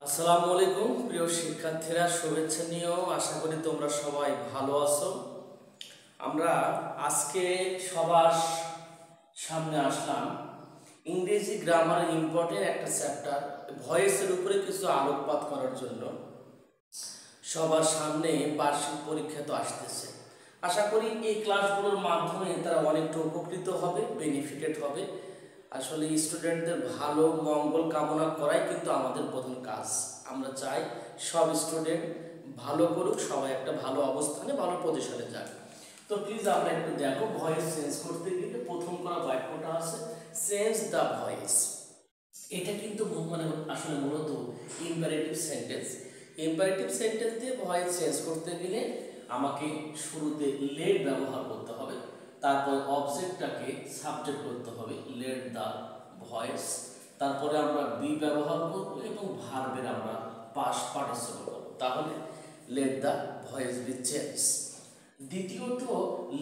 আসসালামু আলাইকুম প্রিয় শিক্ষার্থীরা, শুভেচ্ছা নিয়েও আশা করি তোমরা সবাই ভালো আছো। আমরা আজকে সবার সামনে আসলাম ইংরেজি গ্রামারের ইম্পর্টেন্ট একটা চ্যাপ্টার ভয়েসের উপরে কিছু আলোকপাত করার জন্য। সবার সামনে বার্ষিক পরীক্ষা তো আসতেছে। আশা করি এই ক্লাসগুলোর মাধ্যমে তারা অনেকটা উপকৃত হবে, বেনিফিটেড হবে। আসলে স্টুডেন্টদের ভালো মঙ্গল কামনা করাই কিন্তু আমাদের প্রধান কাজ। আমরা চাই সব স্টুডেন্ট ভালো করুক, সবাই একটা ভালো অবস্থানে ভালো পজিশনে যাক। তো প্লিজ আমরা একটু দেখো, ভয়েস চেঞ্জ করতে গেলে প্রথম করা বাক্যটা আছে চেঞ্জ দ্য ভয়েস। এটা কিন্তু আসলে মূলত ইম্পারেটিভ সেন্টেন্স। ইম্পারেটিভ সেন্টেন্স দিয়ে ভয়েস চেঞ্জ করতে গেলে আমাকে শুরুতে লেট ব্যবহার করতে হবে, তারপর অবজেক্টটাকে সাবজেক্ট করতে হবে লেট দ্য ভয়েস, তারপরে আমরা বি ব্যবহার করব এবং ভার্বের আমরা পাস্ট পার্টিসিপল করব, তাহলে let the voice be change. দ্বিতীয়ত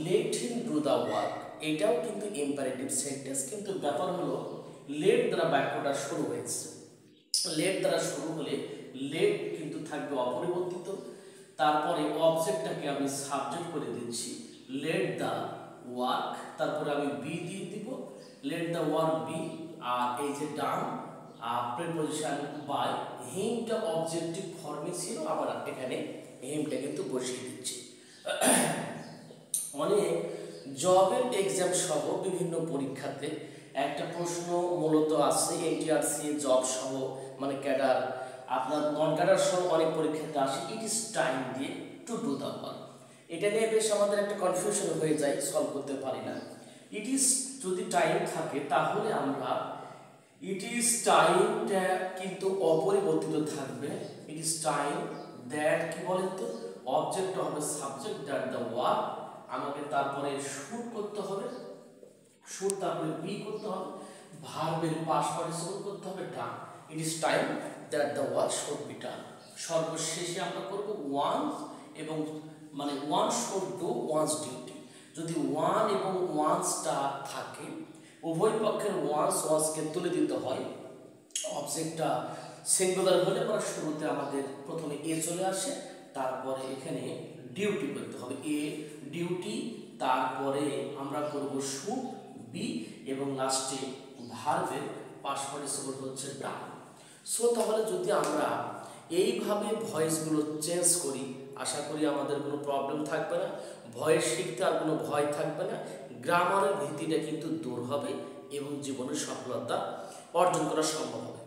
let him do the work, এটাও কিন্তু ইম্পারেটিভ সেন্টেন্স, কিন্তু ব্যাপার হলো লেট দ্বারা বাক্যটা শুরু হয়েছে। লেট দ্বারা শুরু হলে লেট কিন্তু থাকবে অপরিবর্তিত, তারপরে অবজেক্টটাকে আমি সাবজেক্ট করে দিচ্ছি লেট দ্য ওয়ার্ক, তারপরে আমি বি দিয়ে দিব লেট দ্য ওয়ার্ক বি, আর এই যে ডান প্রিপোজিশন বাই হিমটা অবজেক্টিভ ফর্মে ছিল, আবার এখানে হিমটা কিন্তু বসিয়ে দিচ্ছি। অনেক জবের এক্সাম সহ বিভিন্ন পরীক্ষাতে একটা প্রশ্ন মূলত আছে এনটিআরসি জব সহ, মানে ক্যাডার, আপনার নন ক্যাডার সহ অনেক পরীক্ষাতে আসে ইট ইজ টাইম দিয়ে টু ডু দ্য ওয়ার্ক। এটা নিয়ে বেশ আমাদের একটা কনফিউশন হয়ে যায়, সলভ করতে পারি না। ইট ইজ যদি টাইম থাকে তাহলে আমরা ইট ইজ টাইমটা কিন্তু অপরিবর্তিত থাকবে। ইট ইজ টাইম দ্যাট কি বলেন তো, অবজেক্ট হবে সাবজেক্ট দ্যাট দ্য ওয়ার্ক, আমাকে তারপরে শুট করতে হবে, শুট তারপরে বি করতে হবে, ভার্বের পাস্ট পার্টিসিপল করতে হবে done. It is time that the work should be done. সর্বশেষে আমরা করব ওয়ান্স, এবং মানে one should do one's duty. যদি ওয়ান এবং ওয়ান্সটা থাকে, উভয় পক্ষের ওয়ান্স ওয়ান্সকে তুলে দিতে হয়। অবজেক্টটা সিঙ্গুলার হলে পরে শুরুতে আমাদের প্রথমে এ চলে আসে, তারপরে এখানে ডিউটি করতে হবে এ ডিউটি, তারপরে আমরা করব শুড বি, এবং লাস্টে ভার্বের পাস্ট পার্টিসিপল হচ্ছে ডান। সো তাহলে যদি আমরা এইভাবে ভয়েসগুলো চেঞ্জ করি, আশা করি আমাদের কোনো প্রবলেম থাকবে না, ভয়েস শিখতে আর কোনো ভয় থাকবে না, গ্রামারের ভীতিটা কিন্তু দূর হবে এবং জীবনের সফলতা অর্জন করা সম্ভব হবে।